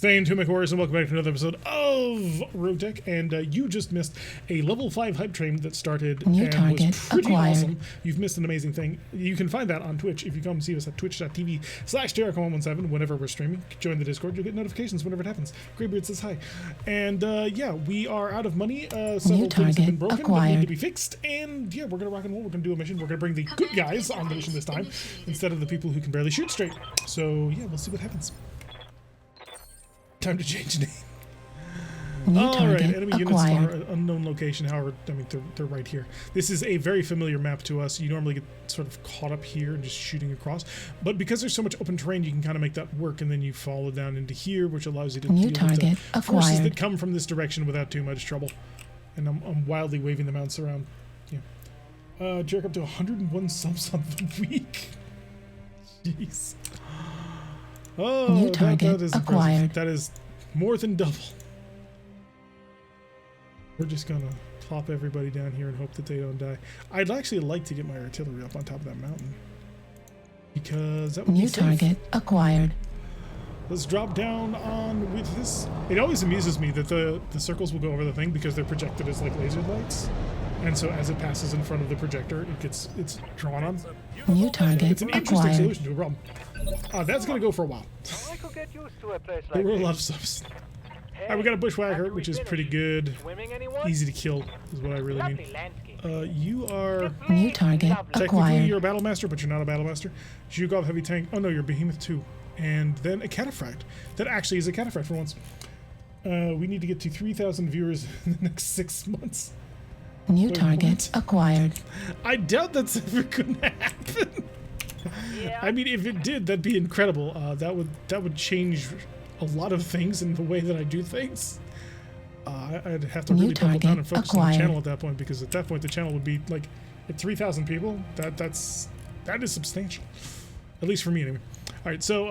Saying to McWarriors, and welcome back to another episode of RogueTech, and you just missed a level 5 hype train that started and was pretty awesome. You've missed an amazing thing. You can find that on Twitch if you come see us at twitch.tv/Jericho117 whenever we're streaming. Join the Discord, you'll get notifications whenever it happens. Greybeard says hi. And yeah, we are out of money. Several things have been broken that need to be fixed, and yeah, we're gonna rock and roll. We're gonna do a mission. We're gonna bring the good guys on the mission this time instead of the people who can barely shoot straight. So yeah, we'll see what happens. Time to change name. Alright, enemy units are an unknown location. However, I mean, they're right here. This is a very familiar map to us. You normally get sort of caught up here and just shooting across. But because there's so much open terrain, you can kind of make that work, and then you follow down into here, which allows you to deal with the forces that come from this direction without too much trouble. And I'm wildly waving the mounts around. Yeah. Jerk up to 101 subs on the week. Jeez. Oh, that is impressive. That is more than double. We're just gonna plop everybody down here and hope that they don't die. I'd actually like to get my artillery up on top of that mountain, because that would be safe. New target acquired. Let's drop down on with this. It always amuses me that the circles will go over the thing because they're projected as like laser lights. And so as it passes in front of the projector, it's drawn on. New target It's an interesting solution to a problem. That's going to go for a while. There were a lot of subs. Alright, we got a bushwhacker, which is pretty good. Easy to kill is what I really mean. You are... New target technically, you're a battle master, but you're not a battle master. Zhukov heavy tank. Oh no, you're Behemoth 2. And then a cataphract. That actually is a cataphract for once. We need to get to 3,000 viewers in the next 6 months. New target acquired. I doubt that's ever gonna happen. Yeah. I mean, if it did, that'd be incredible. That would change a lot of things in the way that I do things. I'd have to really buckle down and focus on the channel at that point, because at that point the channel would be like at 3,000 people. That is substantial, at least for me anyway. All right, so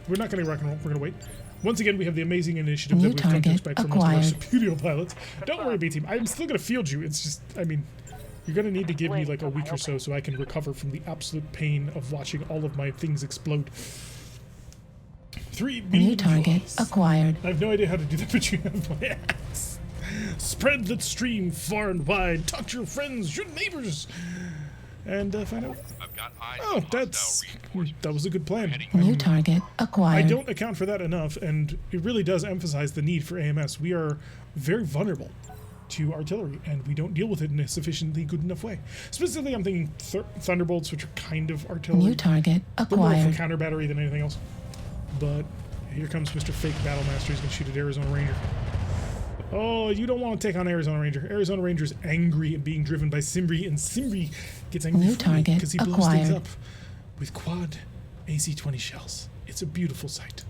we're not gonna rock and roll. We're gonna wait. Once again, we have the amazing initiative that we've come to expect from most of our superior pilots. Don't worry, B-Team. I'm still going to field you. It's just, I mean, you're going to need to give me like a week or so I can recover from the absolute pain of watching all of my things explode. 3 million New target acquired. I have no idea how to do that, but you have my axe. Spread that stream far and wide. Talk to your friends, your neighbors, and find out. Oh, that was a good plan. New target acquired. I don't account for that enough, and it really does emphasize the need for AMS. We are very vulnerable to artillery, and we don't deal with it in a sufficiently good enough way. Specifically, I'm thinking Thunderbolts, which are kind of artillery. New target acquired. More for counter battery than anything else. But here comes Mr. Fake Battle Master. He's going to shoot at Arizona Ranger. Oh, you don't want to take on Arizona Ranger. Arizona Ranger is angry and being driven by Simbri, and Simbri gets angry because he blows things up with quad AC-20 shells. It's a beautiful sight.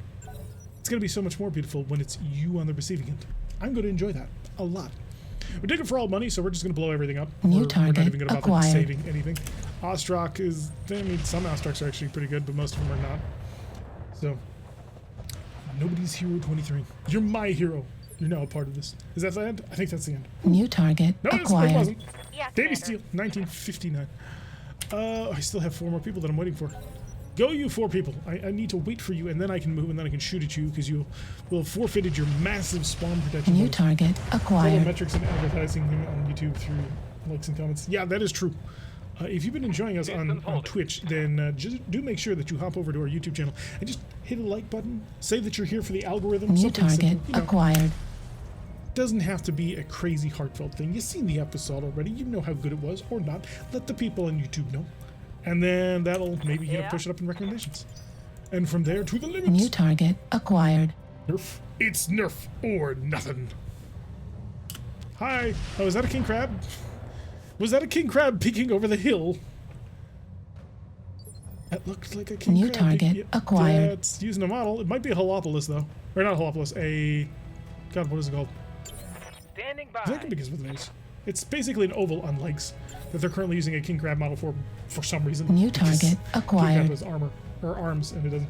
It's going to be so much more beautiful when it's you on the receiving end. I'm going to enjoy that a lot. We're taking for all money, so we're just going to blow everything up. We're not even going to bother saving anything. Ostrak is... I mean, some Ostraks are actually pretty good, but most of them are not. So, nobody's hero 23. You're my hero. You're now a part of this. Is that the end? I think that's the end. New target acquired. No, it wasn't. Yes, Davy Steele, 1959. I still have 4 more people that I'm waiting for. Go, you 4 people. I need to wait for you, and then I can move, and then I can shoot at you, because you will have forfeited your massive spawn protection. New target acquired. Follow metrics and advertising him on YouTube through likes and comments. Yeah, that is true. If you've been enjoying us on Twitch, then just do make sure that you hop over to our YouTube channel and just hit a like button. Say that you're here for the algorithm. New target acquired. Doesn't have to be a crazy heartfelt thing. You've seen the episode already. You know how good it was or not. Let the people on YouTube know. And then that'll maybe push it up in recommendations. And from there to the limits. New target acquired. Nerf. It's nerf or nothing. Hi. Oh, is that a king crab? Was that a king crab peeking over the hill? That looked like a king crab. New target acquired. It's using a model. It might be a Holopolis, though. Or not a Holopolis, a... God, what is it called? Standing by. That can begin with an ace. It's basically an oval on legs that they're currently using a king crab model for some reason. New target acquired. King crab has armor, or arms, and it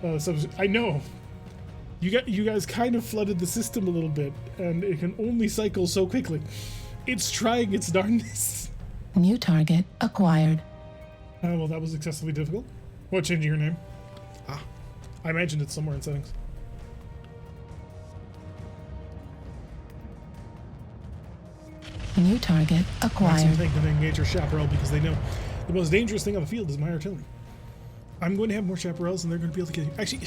doesn't. So I know. You guys kind of flooded the system a little bit, and it can only cycle so quickly. It's trying its darndest. New target acquired. Well, that was excessively difficult. What, changing your name? I imagined it's somewhere in settings. New target acquired. Maximum tank to engage our chaparral because they know the most dangerous thing on the field is my artillery. I'm going to have more chaparrals and they're going to be able to kill you. Actually,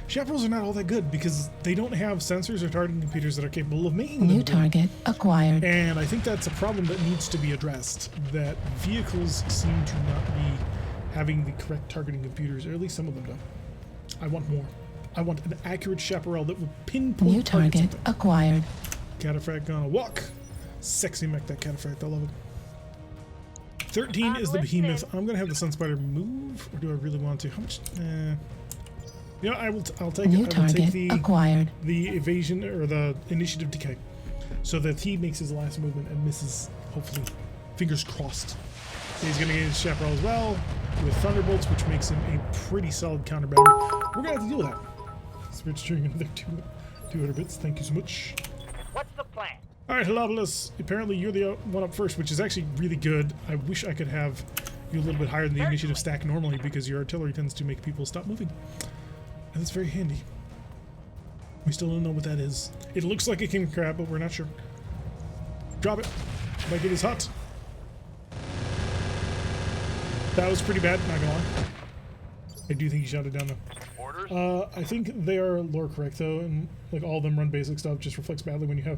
chaparrals are not all that good because they don't have sensors or targeting computers that are capable of making them. New target acquired. And I think that's a problem that needs to be addressed. That vehicles seem to not be having the correct targeting computers, or at least some of them don't. I want more. I want an accurate chaparral that will pinpoint. New target acquired. Cataphract gonna walk. Sexy mech, that cataphract. I love it. 13 is the behemoth. I'm gonna have the Sunspider move, or do I really want to? How much? You know, I'll take New it. I will take the evasion or the initiative decay, so that he makes his last movement and misses. Hopefully, fingers crossed. So he's gonna get his chaparral as well with thunderbolts, which makes him a pretty solid counter battery. We're gonna have to deal with that. Spirit string another 200 bits. Thank you so much. What's the plan? All right, Halopoulos. Apparently, you're the one up first, which is actually really good. I wish I could have you a little bit higher than the initiative stack normally, because your artillery tends to make people stop moving, and that's very handy. We still don't know what that is. It looks like a king crab, but we're not sure. Drop it. Might get his hot. That was pretty bad. Not gonna lie. I do think he shot it down though. I think they are lore correct though, and like all of them run basic stuff. Just reflects badly when you have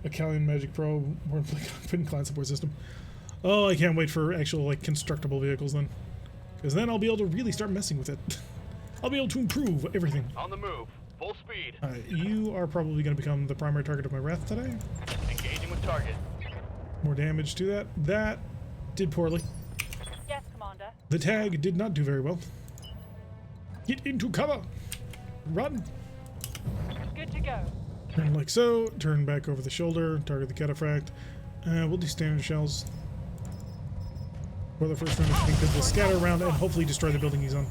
a Callion Magic Pro or like client support system. Oh, I can't wait for actual like constructible vehicles then, because then I'll be able to really start messing with it. I'll be able to improve everything. On the move, full speed. All right, you are probably going to become the primary target of my wrath today. Engaging with target. More damage to that. That did poorly. Yes, Commander. The tag did not do very well. Get into cover. Run. Good to go. Turn like so. Turn back over the shoulder. Target the cataphract. We'll do standard shells. For the first round, I think that we'll scatter around and hopefully destroy the building he's on.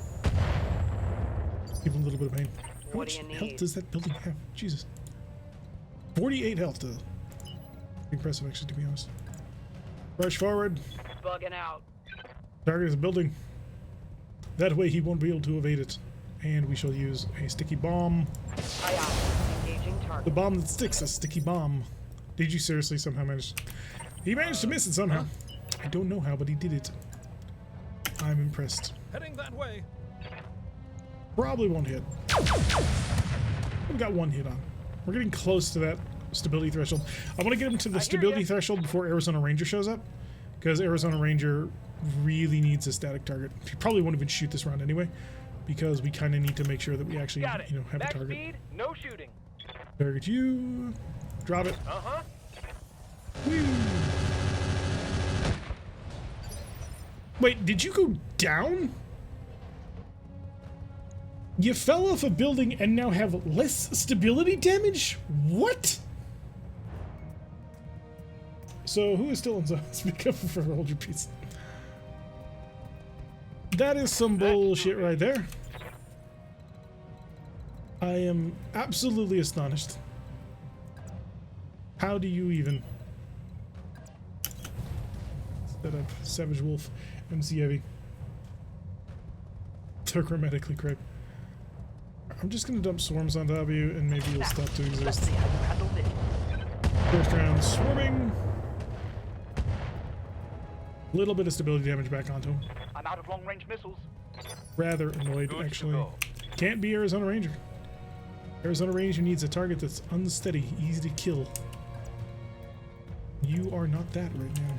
Give him a little bit of pain. How much health does that building have? Jesus. 48 health. Impressive, actually, to be honest. Rush forward. Bugging out. Target is a building. That way he won't be able to evade it. And we shall use a sticky bomb. Engaging target. The bomb that sticks, a sticky bomb. Did you seriously somehow manage? He managed to miss it somehow. I don't know how, but he did it. I'm impressed. Heading that way. Probably won't hit. We got one hit on. We're getting close to that stability threshold. I want to get him to the stability threshold before Arizona Ranger shows up, because Arizona Ranger really needs a static target. He probably won't even shoot this round anyway, because we kind of need to make sure that we actually, you know, have a target. Speed, no shooting. Target you. Drop it. Uh-huh. Woo. Wait, did you go down? You fell off a building and now have less stability damage? What? So who is still in zone? Speak up for hold your peace. That is some bullshit right there. I am absolutely astonished. How do you even set up Savage Wolf, MC Heavy? They're grammatically correct. I'm just gonna dump swarms on top of you and maybe you'll stop to exist. First round swarming. A little bit of stability damage back onto him. I'm out of long-range missiles. Rather annoyed, actually. Can't be Arizona Ranger. Arizona Ranger needs a target that's unsteady, easy to kill. You are not that right now.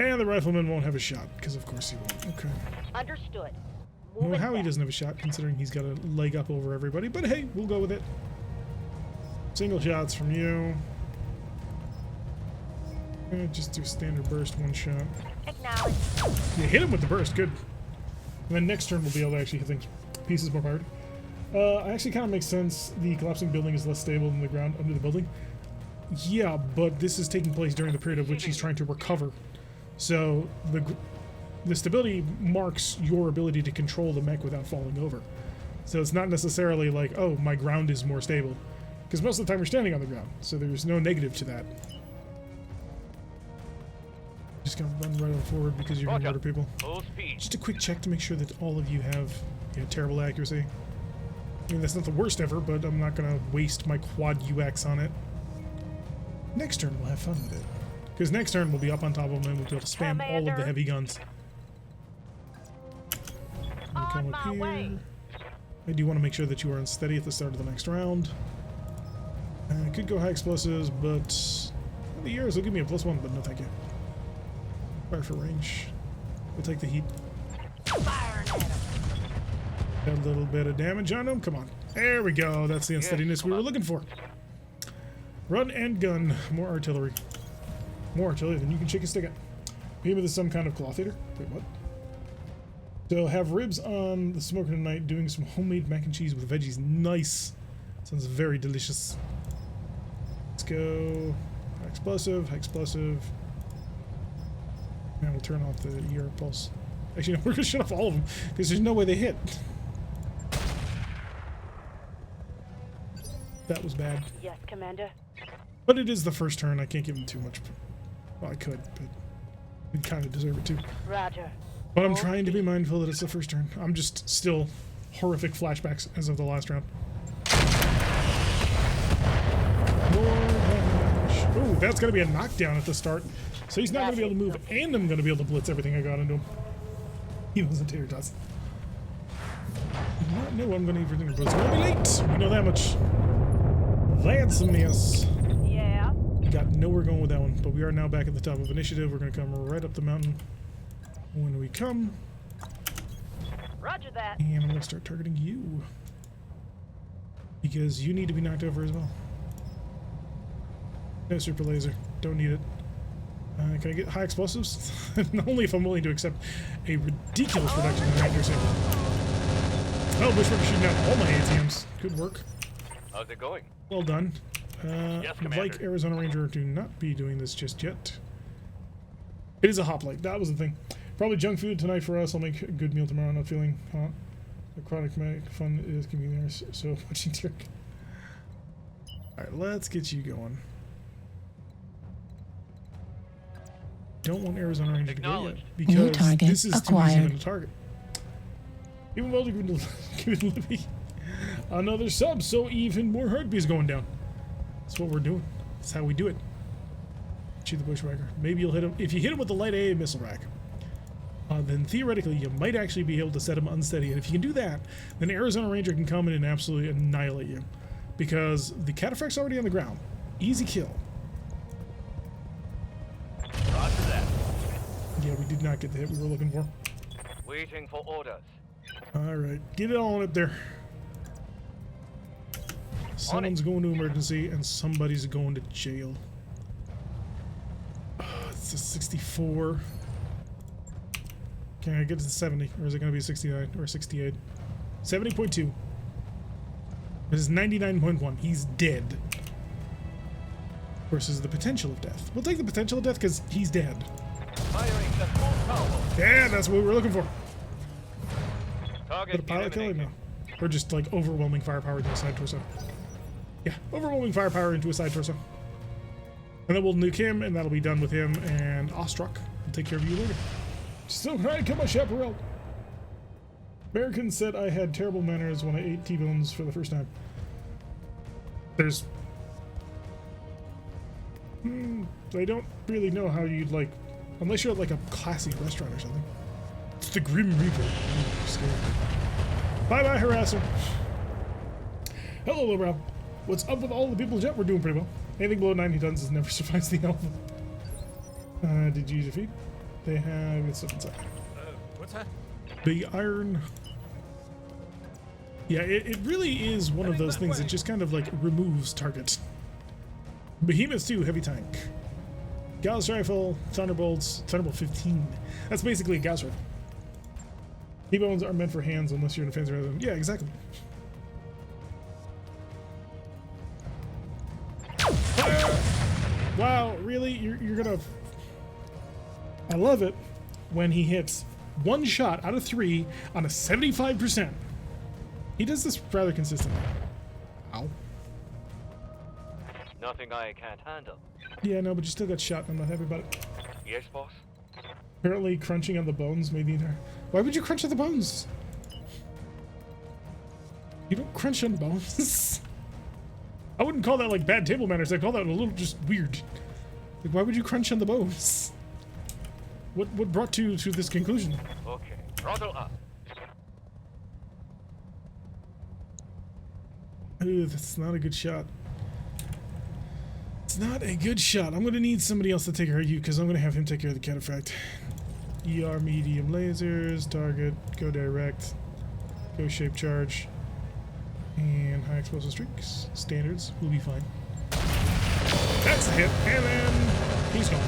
And the rifleman won't have a shot, because of course he won't. Okay. Understood. I don't know how he doesn't have a shot, considering he's got a leg up over everybody, but hey, we'll go with it. Single shots from you. Just do standard burst, one shot. Acknowledge. You hit him with the burst, good. And then next turn we'll be able to actually hit things. Pieces more powered. Actually kind of makes sense. The collapsing building is less stable than the ground under the building. Yeah, but this is taking place during the period of which he's trying to recover. So the stability marks your ability to control the mech without falling over. So it's not necessarily like, oh, my ground is more stable. Because most of the time you're standing on the ground, so there's no negative to that. Just gonna run right on forward because you're gonna murder people. Full speed. Just a quick check to make sure that all of you have terrible accuracy. I mean, that's not the worst ever, but I'm not gonna waste my quad UX on it. Next turn we'll have fun with it. Because next turn we'll be up on top of them and we'll be able to spam all of the Commander. heavy guns. We'll come On up my here. way. I do want to make sure that you are unsteady at the start of the next round. I could go high explosives, but the arrows will give me a +1, but no thank you. Fire for range. We'll take the heat. Firing at him. Got a little bit of damage on them. Come on. There we go. That's the unsteadiness we were looking for. Run and gun. More artillery. More artillery than you can shake a stick at. Maybe there's some kind of cloth eater. Wait, what? So have ribs on the smoker tonight, doing some homemade mac and cheese with veggies. Nice. Sounds very delicious. Let's go. High explosive, high explosive. And we'll turn off the ER pulse. Actually, no, we're gonna shut off all of them because there's no way they hit. That was bad. Yes, Commander. But it is the first turn. I can't give him too much. Well, I could, but we kind of deserve it too. Roger. But I'm trying to be mindful that it's the first turn. I'm just still horrific flashbacks as of the last round. More damage. Oh, that's going to be a knockdown at the start. So he's not going to be able to move, and I'm going to be able to blitz everything I got into him. He wasn't tater tots. I don't know what I'm going to need for dinner, but it's going to be late. We know that much. That's a miss. Yeah. Got nowhere going with that one, but we are now back at the top of initiative. We're going to come right up the mountain when we come. Roger that. And I'm going to start targeting you. Because you need to be knocked over as well. No super laser. Don't need it. Can I get high explosives? Only if I'm willing to accept a ridiculous reduction in accuracy. Oh, Bushwhacker shooting out all my ATMs. Good work. How's it going? Well done. Yes, I'd Commander. like Arizona Ranger to not be doing this just yet. It is a hoplite. That was the thing. Probably junk food tonight for us. I'll make a good meal tomorrow. Not feeling hot. The chronic medic fun is convenient. So watching Turk. Alright, let's get you going. Don't want Arizona Ranger to go yet. New Because target this is too easy acquired. of a target. Even well given Libby another sub, so even more heartbeats going down. That's what we're doing. That's how we do it. Shoot the Bushwhacker. Maybe you'll hit him. If you hit him with the light AA missile rack, then theoretically you might actually be able to set him unsteady. And if you can do that, then Arizona Ranger can come in and absolutely annihilate you. Because the Cataphract's already on the ground. Easy kill. Roger that. Yeah, we did not get the hit we were looking for. Waiting for orders. Alright, get it on up there. Someone's going to emergency and somebody's going to jail. It's a 64. Can I get to 70? Or is it going to be 69 or 68? 70.2. This is 99.1. He's dead. Versus the potential of death. We'll take the potential of death because he's dead. Firing at full power. Yeah, that's what we were looking for. Target But a pilot killing eliminated. now. Or just like overwhelming firepower into a side torso. Yeah, overwhelming firepower into a side torso. And then we'll nuke him, and that'll be done with him, and Ostruck will take care of you later. Still trying to kill my chaparral. Americans said I had terrible manners when I ate T-bones for the first time. There's... I don't really know how you'd like... Unless you're at like a classy restaurant or something. It's the Grim Reaper. I'm scared. Bye-bye, harasser. Hello, lowbrow. What's up with all the people in chat? We're doing pretty well. Anything below 90 tons has never survives the alpha. Did you use your feet? They have good stuff inside. What's that? The iron. Yeah, it really is one of those things that just kind of like removes targets. Behemoths too, heavy tank. Gauss rifle, Thunderbolts, Thunderbolt 15. That's basically a Gauss rifle. T-bones are meant for hands unless you're in a fancy rather than. Yeah, exactly. Wow, really? You're gonna... I love it when he hits one shot out of 3 on a 75%. He does this rather consistently. Ow. Nothing I can't handle. Yeah, no, but you still got shot and I'm not happy about it. Yes, boss. Apparently crunching on the bones made the entire... Why would you crunch on the bones? You don't crunch on bones. I wouldn't call that like bad table manners. I call that a little just weird. Like, why would you crunch on the bones? What brought you to this conclusion? Okay, throttle up. Ooh, that's not a good shot. It's not a good shot. I'm gonna need somebody else to take care of you because I'm gonna have him take care of the cataphract. ER medium lasers, target, go direct, go shape charge, and high explosive streaks. Standards will be fine. That's a hit, and then he's gone.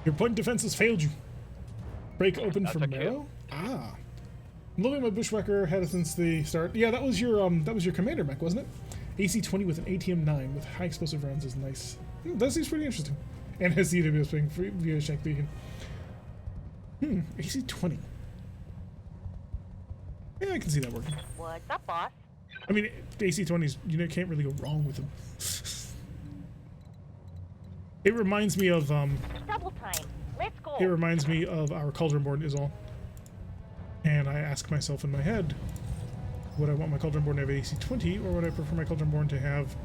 Your point defense has failed you. Break open That's from a marrow. kill. Ah, I'm loving my bushwhacker head since the start. Yeah, that was your commander mech, wasn't it? AC-20 with an ATM-9 with high explosive rounds is nice. That seems pretty interesting. And has the AWS being free via Shank Beacon. AC-20. Yeah, I can see that working. What's up, boss? I mean, AC-20s, can't really go wrong with them. It reminds me of, Double time. Let's go. it reminds me of our Cauldron board is all. And I ask myself in my head, would I want my Cauldron board to have AC-20, or would I prefer my Cauldron board to have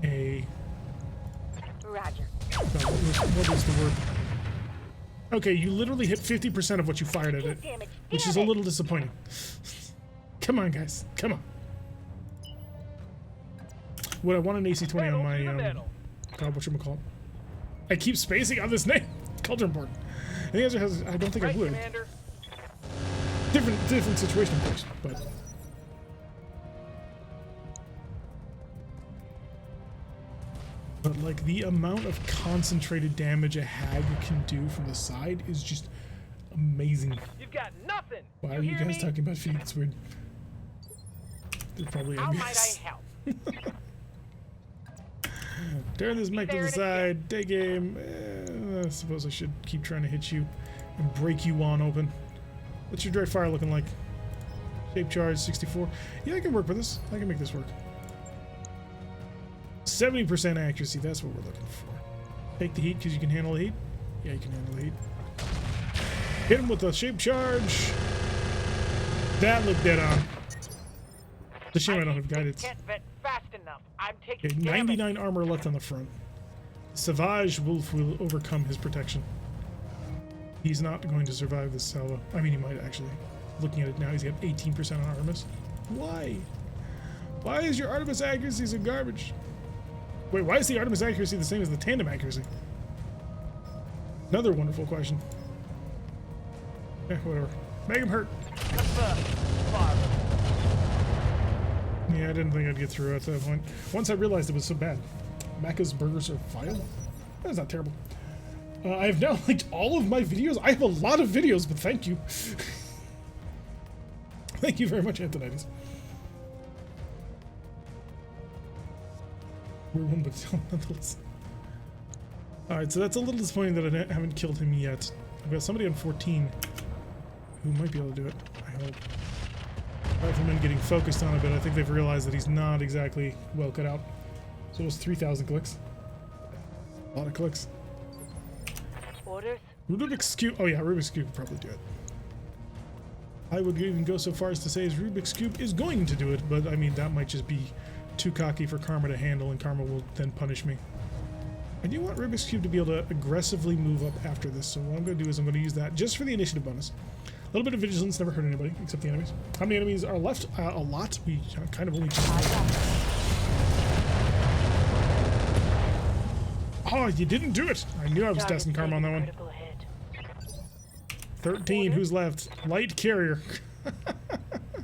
a... Roger. No, what is the word? Okay, you literally hit 50% of what you fired at it, Damage. which is a little disappointing. Come on, guys. Come on. Would I want an AC-20 on my, God, whatchamacallit? I keep spacing on this name. Cauldron board. And the answer has, I don't think I Right, would. Commander. Different situation, of course, but... But, like, the amount of concentrated damage a hag can do from the side is just amazing. You've got nothing. Why are you hear guys me? talking about feet? It's weird. They're probably How might envious. I help? Turn this mech to there the it again. side. Day game. I suppose I should keep trying to hit you and break you on open. What's your direct fire looking like? Shape charge 64. Yeah, I can work with this. I can make this work. 70% accuracy. That's what we're looking for. Take the heat because you can handle the heat. Yeah, you can handle the heat. Hit him with the shape charge. That looked dead on. It's a shame I don't have guidance. Can't vet fast enough. I'm taking Okay, damage. 99 armor left on the front. Savage Wolf will overcome his protection. He's not going to survive this salvo. I mean, he might actually. Looking at it now, he's got 18% on Artemis. Why? Why is your Artemis accuracy so garbage? Wait, why is the Artemis accuracy the same as the tandem accuracy? Another wonderful question. Whatever. Make him hurt. Yeah, I didn't think I'd get through at that point. Once I realized it was so bad. Macca's burgers are vile? That's not terrible. I have now liked all of my videos. I have a lot of videos, but thank you. Thank you very much, Antonitis. We're one, but still nonetheless. Alright, so that's a little disappointing that I haven't killed him yet. I've got somebody on 14 who might be able to do it, I hope. Rifleman getting focused on it, but I think they've realized that he's not exactly well cut out. So it was 3,000 clicks. A lot of clicks. Orders? Rubik's Cube. Oh yeah, Rubik's Cube would probably do it. I would even go so far as to say his Rubik's Cube is going to do it, but I mean, that might just be too cocky for Karma to handle, and Karma will then punish me. I do want Rubik's Cube to be able to aggressively move up after this, so what I'm going to do is I'm going to use that just for the initiative bonus. A little bit of vigilance never hurt anybody, except the enemies. How many enemies are left? A lot. We kind of only... Oh, you didn't do it! I knew I was testing Karma on that one. 13, who's left? Light carrier.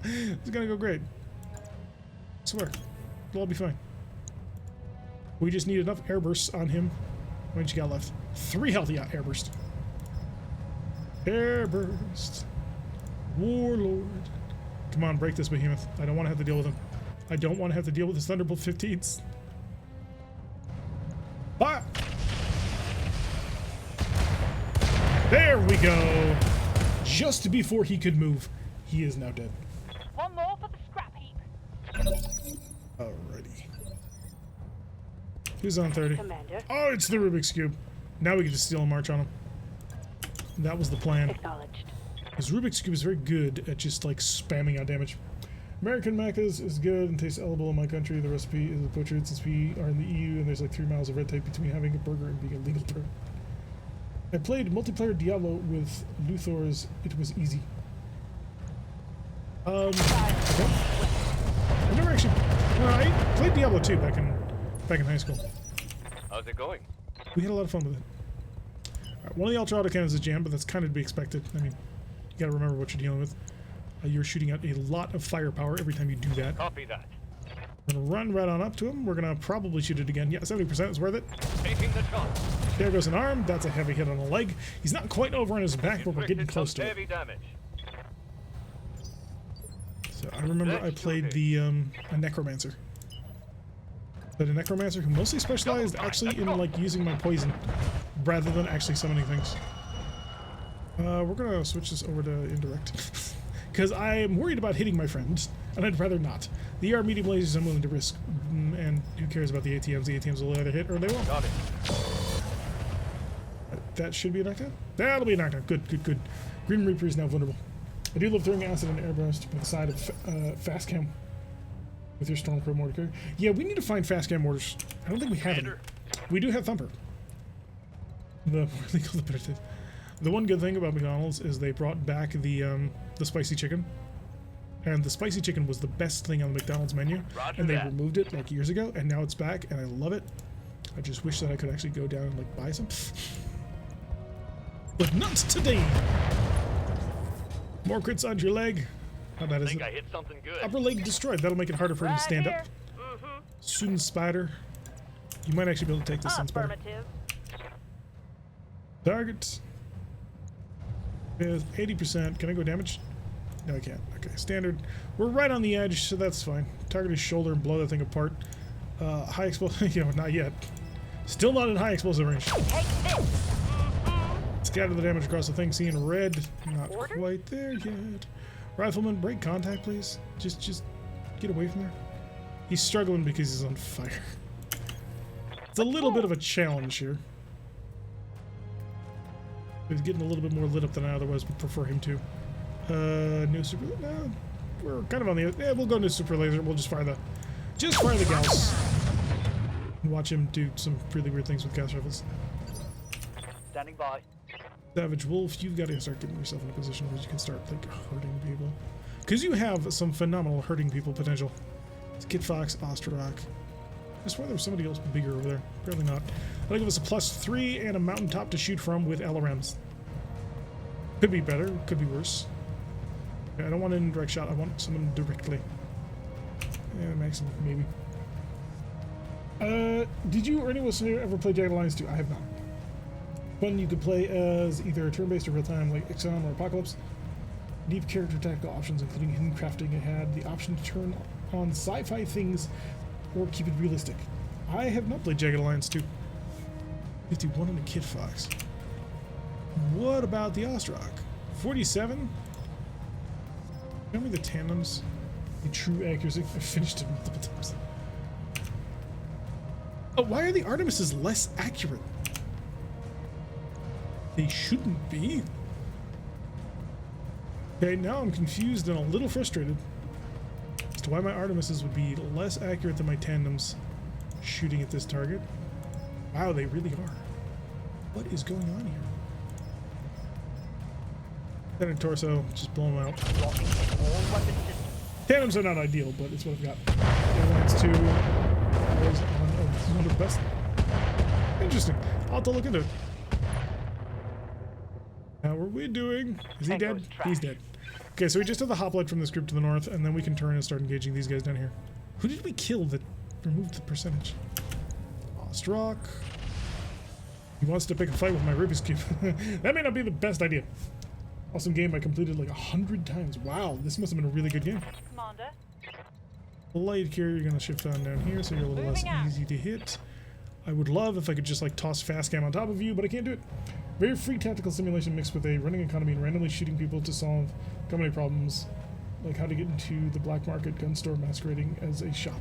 It's gonna go great. I swear. It'll all be fine. We just need enough airbursts on him. How much you got left? 3 healthy airbursts. Airburst. Warlord. Come on, break this behemoth. I don't want to have to deal with him. I don't want to have to deal with his Thunderbolt 15s. Fire! There we go. Just before he could move, he is now dead. One more for the scrap heap. Alrighty. Who's on 30? Commander. Oh, it's the Rubik's Cube. Now we can just steal a march on him. That was the plan. Acknowledged. Because Rubik's Cube is very good at just like spamming out damage. American macas is good and tastes edible in my country. The recipe is butchered since we are in the EU and there's like 3 miles of red tape between having a burger and being a legal term. I played multiplayer Diablo with Luthor's. It was easy. Okay. I've never actually. I played Diablo 2 back in high school. How's it going? We had a lot of fun with it. Right, one of the ultra autocannons is jammed, but that's kind of to be expected. I mean, you gotta remember what you're dealing with. You're shooting out a lot of firepower every time you do that. Copy that. We're gonna run right on up to him. We're gonna probably shoot it again. Yeah, 70% is worth it. Taking the shot. There goes an arm. That's a heavy hit on the leg. He's not quite over on his back, but we're getting close to it. Heavy damage. So I remember I played the a necromancer. But a necromancer who mostly specialized actually in like using my poison rather than actually summoning things. We're gonna switch this over to indirect because I am worried about hitting my friends, and I'd rather not. The ER medium lasers I'm willing to risk, and who cares about the ATMs? The ATMs will either hit or they won't. Got it. That should be a knockdown. That'll be a knockdown. Good, good, good. Grim Reaper is now vulnerable. I do love throwing acid and airburst by the side of fast cam with your Stormcrow mortar carrier. Yeah, we need to find fast cam mortars. I don't think we have any. We do have Thumper. The more legal, the better. The one good thing about McDonald's is they brought back the spicy chicken, and the spicy chicken was the best thing on the McDonald's menu, and they removed it like years ago, and now it's back, and I love it. I just wish that I could actually go down and like buy some, but not today. More crits on your leg. How bad is it? I hit something good. Upper leg destroyed. That'll make it harder for him to stand up. Soon Spider. You might actually be able to take this in Spider. Affirmative. Target. With 80%. Can I go damage? No, I can't. Okay, standard. We're right on the edge, so that's fine. Target his shoulder and blow that thing apart. High explosive. You know, not yet. Still not in high explosive range. Scatter the damage across the thing. Seeing red. Not quite there yet. Rifleman, break contact, please. Just get away from there. He's struggling because he's on fire. It's a little bit of a challenge here. He's getting a little bit more lit up than I otherwise would prefer him to. New super. No, we're kind of on the. Yeah, we'll go into super laser. We'll just fire the Gauss. Watch him do some really weird things with gas rifles. Standing by. Savage Wolf, you've got to start getting yourself in a position where you can start like hurting people, because you have some phenomenal hurting people potential. It's Kid Fox, Osterrock. I swear there was somebody else bigger over there. Apparently not. That'll give us a +3 and a mountaintop to shoot from with LRMs. Could be better, could be worse. Okay, I don't want an indirect shot. I want someone directly. Yeah, maximum maybe. Did you or anyone ever play Jagged Alliance 2? I have not. One you could play as either turn-based or real-time, like Exxon or Apocalypse. Deep character tactical options, including hidden crafting. It had the option to turn on sci-fi things or keep it realistic. I have not played Jagged Alliance 2. 51 on the Kid Fox. What about the Osterrock? 47? Show me the tandems. The true accuracy. I finished it multiple times. Oh, why are the Artemises less accurate? They shouldn't be. Okay, now I'm confused and a little frustrated as to why my Artemises would be less accurate than my tandems shooting at this target. Wow, they really are. What is going on here? Center torso, just blow them out. Tandems are not ideal, but it's what I've got. Alliance 2 is one of the best. Interesting. I'll have to look into it. How are we doing? Is he dead? He's dead. Okay, so we just did the hoplite from this group to the north, and then we can turn and start engaging these guys down here. Who did we kill that removed the percentage? Ostrock. He wants to pick a fight with my Rubik's Cube. That may not be the best idea. Awesome game I completed like 100 times. Wow, this must have been a really good game. Commander. Light carrier, you're going to shift on down here so you're a little less easy to hit. I would love if I could just like toss fast cam on top of you, but I can't do it. Very free tactical simulation mixed with a running economy and randomly shooting people to solve company problems, like how to get into the black market gun store masquerading as a shop.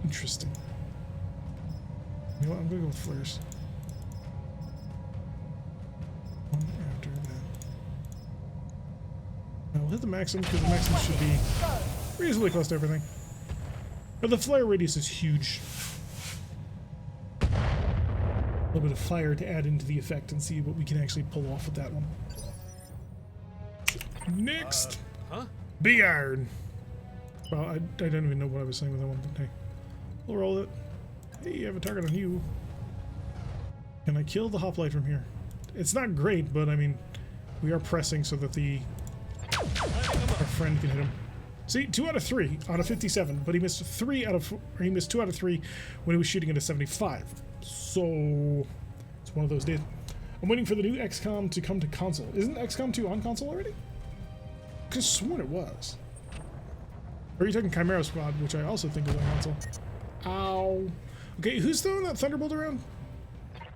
Interesting. You know what? I'm gonna go with flares. One after that. Now we'll hit the maximum because the maximum should be reasonably close to everything. But the flare radius is huge. A little bit of fire to add into the effect and see what we can actually pull off with that one. Next! Big iron! Well, I don't even know what I was saying with that one, but hey. We'll roll it. Hey, you have a target on you. Can I kill the hoplite from here? It's not great, but I mean, we are pressing so that our friend can hit him. See, 2 out of 3 out of 57, but he missed 2 out of 3 when he was shooting at a 75. So it's one of those days. I'm waiting for the new XCOM to come to console. Isn't XCOM 2 on console already? I could have sworn it was. Or are you talking Chimera Squad, which I also think is on console? Ow. Okay, who's throwing that thunderbolt around?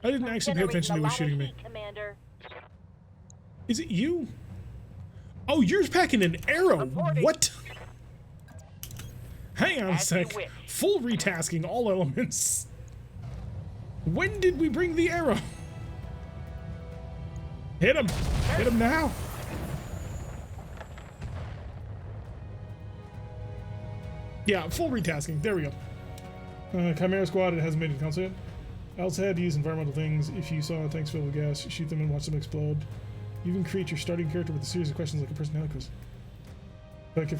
I didn't actually pay attention to who was shooting me. Commander. Is it you? Oh, you're packing an arrow. What? Hang on a sec. Full retasking all elements. When did we bring the arrow? Hit him. Hit him now. Yeah, full retasking. There we go. Chimera Squad, it hasn't made it to console yet. I also had to use environmental things. If you saw tanks filled with gas, shoot them and watch them explode. You can create your starting character with a series of questions like a personality quiz. But get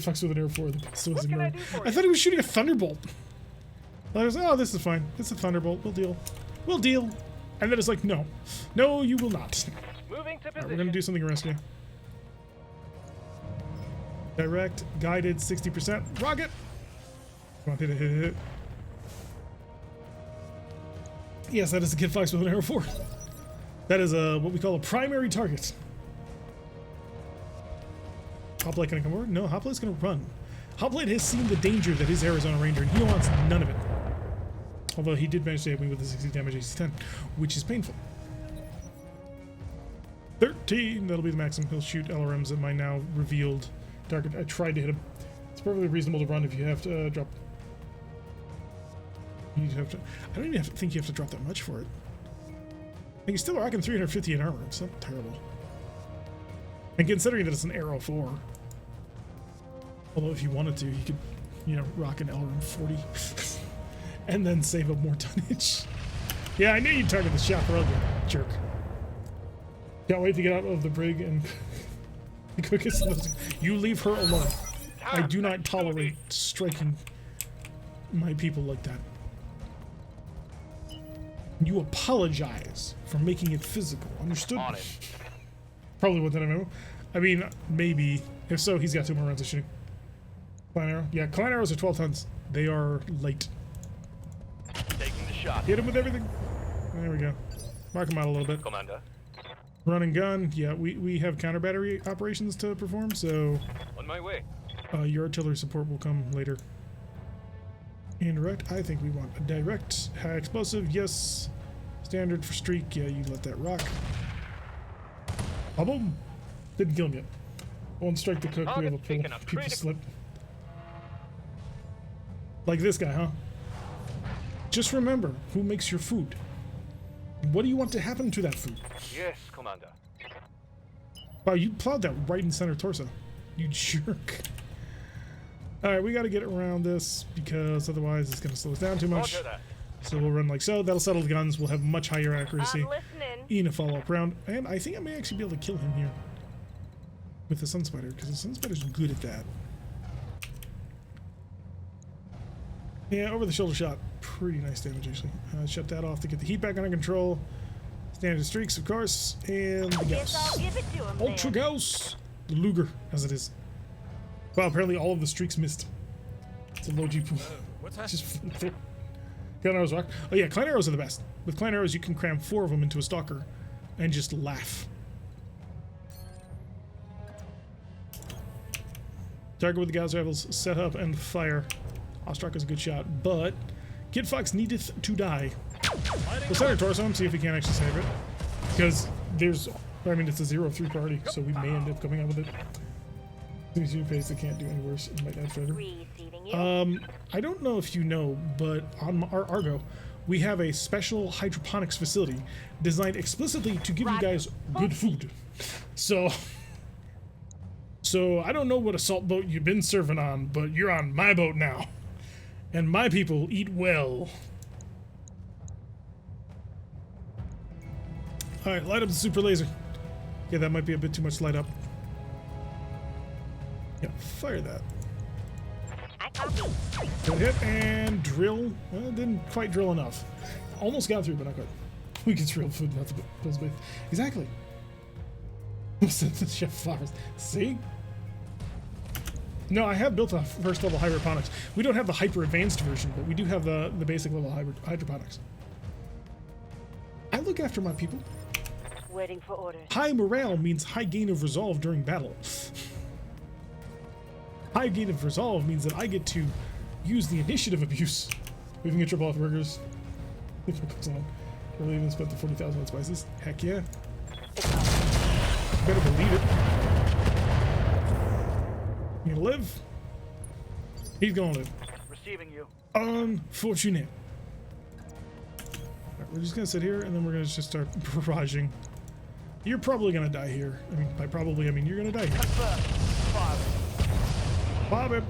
fucks with an arrow 4. So I thought he was shooting a thunderbolt. I was, oh, this is fine. It's a thunderbolt. We'll deal. We'll deal. And then it's like, no. No, you will not. Moving to position. Right, we're going to do something risky. Direct, guided, 60%. Rocket! Come on, hit it, hit it, hit it. Yes, that is a Kid Fox with an arrow 4. That is what we call a primary target. Hoplite gonna come over? No, Hoplite's gonna run. Hoplite has seen the danger that his Arizona Ranger, and he wants none of it. Although he did manage to hit me with a 60 damage AC-10, which is painful. 13, that'll be the maximum. He'll shoot LRMs at my now revealed target. I tried to hit him. It's perfectly reasonable to run if you have to drop. You have to. I don't even think you have to drop that much for it. And he's still rocking 350 in armor. It's not terrible. And considering that it's an arrow 4, although if you wanted to, you could, you know, rock an LRM 40 and then save up more tonnage. Yeah, I knew you'd target the chaperone, you jerk. Can't wait to get out of the brig and the quickest. You leave her alone. I do not tolerate striking my people like that. You apologize for making it physical. Understood? On it. Probably with an MMO. I mean, maybe. If so, he's got 2 more rounds of shooting. Clan arrow. Yeah, clan arrows are 12 tons. They are light. Taking the shot. Hit him with everything. There we go. Mark him out a little bit. Commander. Run and gun. Yeah, we have counter battery operations to perform, so On my way. your artillery support will come later. Indirect. I think we want a direct. High explosive. Yes. Standard for streak. Yeah, you let that rock. Boom. Didn't kill him yet. Won't strike the cook. We have a people slip. Like this guy, huh? Just remember who makes your food. What do you want to happen to that food? Yes, Commander. Wow, you plowed that right in center torso. You jerk. Alright, we gotta get around this because otherwise it's gonna slow us down too much. So we'll run like so. That'll settle the guns. We'll have much higher accuracy in a follow-up round. And I think I may actually be able to kill him here with the Sun Spider, because the Sun Spider's good at that. Yeah, over the shoulder shot. Pretty nice damage, actually. Shut that off to get the heat back under control. Standard streaks, of course. And the Gauss. Ultra Gauss. The Luger, as it is. Wow, apparently all of the streaks missed. It's a low G pool. What's that? Just Clan arrows rock. Oh yeah, clan arrows are the best. With clan arrows, you can cram 4 of them into a stalker and just laugh. Target with the Gauss rifles, set up and fire. Ostrak is a good shot, but Kid Fox needeth to die. We'll set our torso and see if we can actually save it. Because there's, I mean, it's a 0-3 party, so we may end up coming out with it. As you face, it can't do any worse. It might add further. I don't know if you know, but on our Argo, we have a special hydroponics facility designed explicitly to give you guys good food. So So I don't know what assault boat you've been serving on, but you're on my boat now. And my people eat well. Alright, light up the super laser. Yeah, that might be a bit too much light up. Yeah, fire that. I copy. Good hit and drill. Well, it didn't quite drill enough. Almost got through, but not quite. We can drill food, not the bill's bait. Exactly. Chef Flowers. See? No, I have built a first level hydroponics. We don't have the hyper advanced version, but we do have the basic level hydroponics. I look after my people. Waiting for orders. High morale means high gain of resolve during battle. High gain of resolve means that I get to use the initiative abuse. We can get triple off burgers. If it comes on. Really even spent the 40,000 on spices. Heck yeah. Better believe it. You gonna live? He's gonna live. Receiving you. Unfortunate. Alright, we're just gonna sit here and then we're gonna just start barraging. You're probably gonna die here. I mean, by probably, I mean you're gonna die here. Bob him.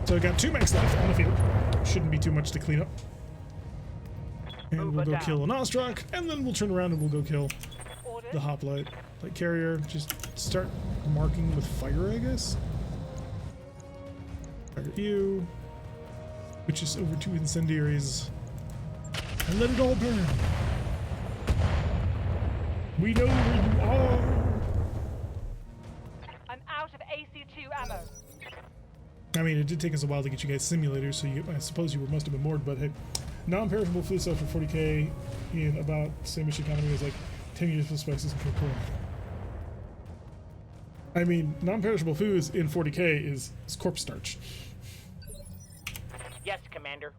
So we got 2 mechs left on the field. Shouldn't be too much to clean up. And we'll go kill an Ostrach, and then we'll turn around and we'll go kill the hoplite. Light carrier, just start marking with fire, I guess. Fire you. Which is over 2 incendiaries. And let it all burn. We know where you are. I'm out of AC2 ammo. I mean, it did take us a while to get you guys simulators, so I suppose you must have been bored, but hey. Non-perishable food stuff for 40k in about the same mission economy as like 10 years for spices and cocoa. I mean, non-perishable foods in 40k is corpse starch. Yes, Commander.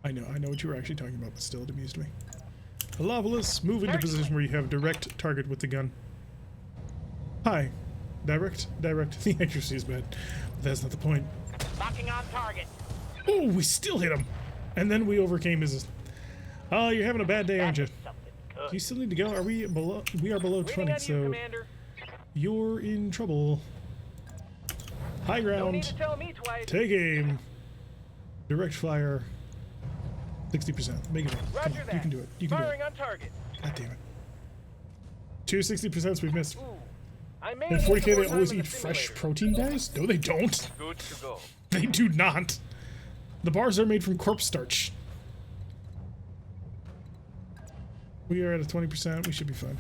I know what you were actually talking about, but still it amused me. Alovolus, move into position where you have direct target with the gun. Hi. Direct. The accuracy is bad, but that's not the point. Locking on target. Oh, we still hit him. And then we overcame his... Oh, you're having a bad day, aren't you? Do you still need to go? Are we below... We are below 20, so... You're in trouble. High ground. No need to tell me twice. Take aim. Direct fire. 60%. Make it up. Come on, you can do it. You can Firing do it. on target. God damn it. 2 60% we've missed. Ooh, I may In need 40k some more they always time in eat the fresh simulator. protein bars? No, they don't. Good to go. They do not. The bars are made from corpse starch. We are at a 20%. We should be fine.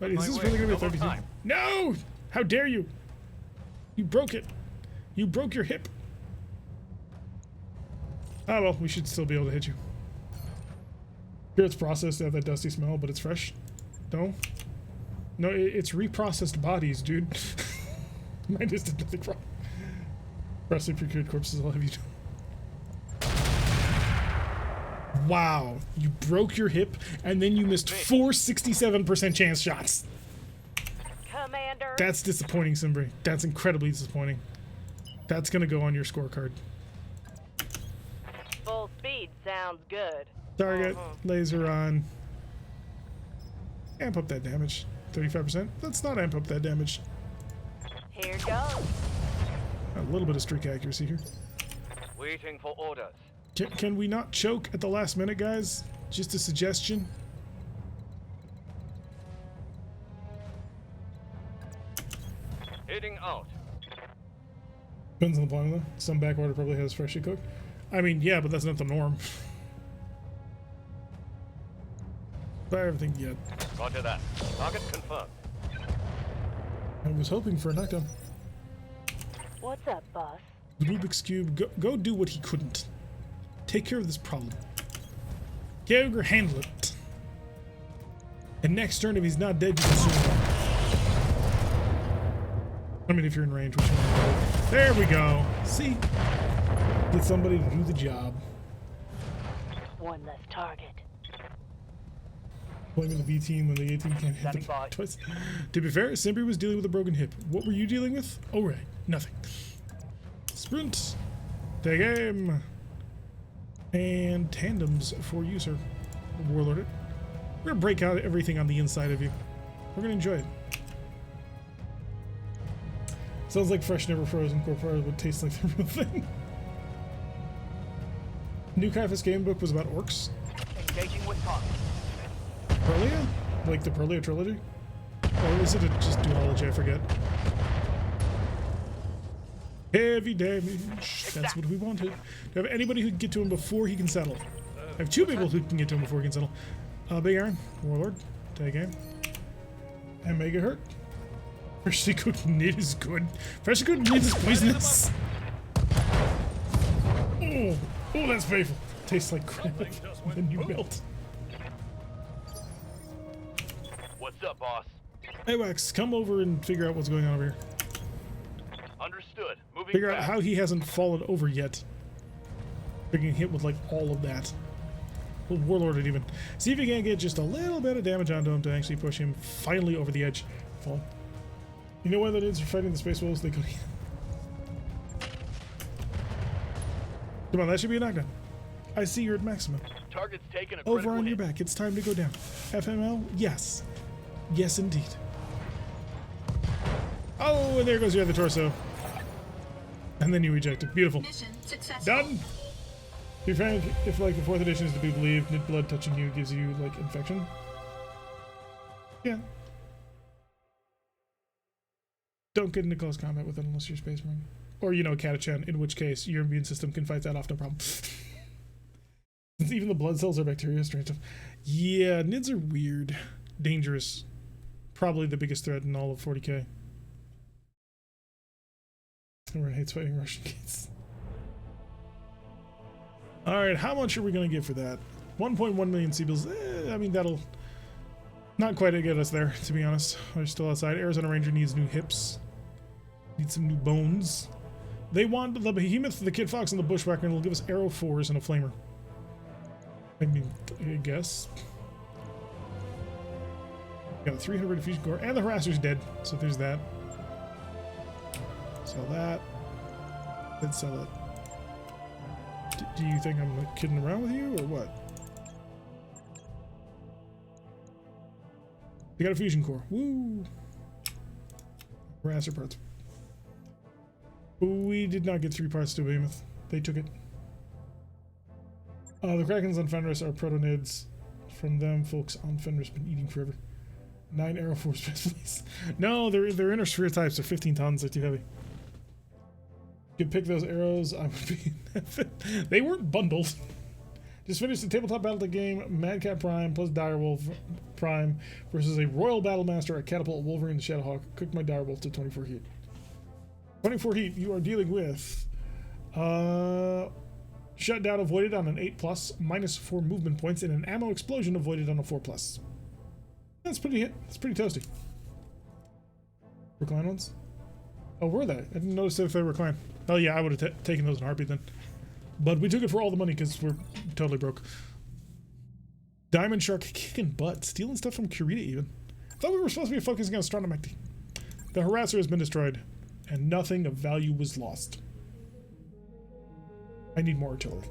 But is this really going to be a 32? No! How dare you? You broke it. You broke your hip. Oh well, we should still be able to hit you. Here it's processed to have that dusty smell, but it's fresh. No? No, it's reprocessed bodies, dude. Mine just did nothing wrong. Freshly procured corpses will have you do. Wow, you broke your hip and then you missed 4 67% chance shots. Commander. That's disappointing, Simbri. That's incredibly disappointing. That's gonna go on your scorecard. Full speed sounds good. Target, laser on. Amp up that damage. 35%? Let's not amp up that damage. Here goes. A little bit of streak accuracy here. Waiting for orders. Can we not choke at the last minute, guys? Just a suggestion. Heading out. Depends on the planet, though. Some backwater probably has freshly cooked. I mean, yeah, but that's not the norm. Fire everything yet. Roger that. Target confirmed. I was hoping for a knockdown. What's up, boss? The Rubik's Cube, go do what he couldn't. Take care of this problem. Gallagher, handle it. And next turn, if he's not dead, you can sue him. I mean, if you're in range, which one? There we go. See? Get somebody to do the job. One less target. Blaming the B team when the A team can't hit them twice. To be fair, Simbri was dealing with a broken hip. What were you dealing with? Oh, right. Nothing. Sprint. Take aim. And tandems for you, sir. Warlord it. We're gonna break out everything on the inside of you. We're gonna enjoy it. Sounds like fresh, never frozen Corpora would taste like the real thing. New Caiaphas game book was about orcs. Engaging with target. Perlia? Like the Perlia trilogy? Or is it just duology? I forget. Heavy damage. That's what we wanted. Do you have anybody who can get to him before he can settle? I have 2 people who can get to him before he can settle. Big Iron, Warlord, tag game. And Mega Hurt. Freshly cooked knit is good. Freshly cooked knit is poisonous. Oh, that's painful. Tastes like crap when you melt. What's up, boss? Hey Wax, come over and figure out what's going on over here. Understood. Moving Figure out fast. how he hasn't fallen over yet. Freaking hit with like all of that. We'll warlord it even. See if you can get just a little bit of damage onto him to actually push him finally over the edge. Fall. You know why that is? You're fighting the space wolves. They go. Come on, that should be a knockdown. I see you're at maximum. Target's taken a Over critical on your hit. back. It's time to go down. FML? Yes. Yes, indeed. Oh, and there goes your other torso. And then you reject it. Beautiful. Done. To be frank, if like the 4th edition is to be believed, knit blood touching you gives you like infection. Yeah. Don't get into close combat with it unless you're a space marine. Or, you know, Catachan, in which case your immune system can fight that off, no problem. Even the blood cells are bacteria, strange stuff. Yeah, NIDs are weird. Dangerous. Probably the biggest threat in all of 40k. Everyone hates fighting Russian kids. Alright, how much are we going to get for that? 1.1 million Seabills. I mean, that'll not quite get us there, to be honest. We're still outside. Arizona Ranger needs new hips. Needs some new bones. They want the Behemoth, the Kid Fox, and the Bushwhacker, and it'll give us arrow 4s and a flamer. I mean, I guess. Got a 300 diffusion core, and the Harasser's dead, so there's that. Sell that. Then sell it. Do you think I'm like kidding around with you, or what? They got a fusion core. Woo! Harasser parts. We did not get 3 parts to Behemoth. They took it. The Krakens on Fenris are proto-nids. From them, folks on Fenris been eating forever. 9 arrow force please. No, their inner sphere types are 15 tons. They're too heavy. You could pick those arrows. I would be. They weren't bundled. Just finished the tabletop BattleTech game, Madcap Prime plus Direwolf Prime versus a Royal Battlemaster, a Catapult, Wolverine, and Shadowhawk. Cooked my Direwolf to 24 heat. 24 heat, you are dealing with shutdown avoided on an 8+, -4 movement points, and an ammo explosion avoided on a 4+. That's pretty hit. That's pretty toasty. Recline ones? Oh, were they? I didn't notice if they were recline. Oh yeah, I would have taken those in a heartbeat then. But we took it for all the money because we're totally broke. Diamond Shark kicking butt, stealing stuff from Kurita even. I thought we were supposed to be focusing on Astronomecti. The Harasser has been destroyed, and nothing of value was lost. I need more artillery.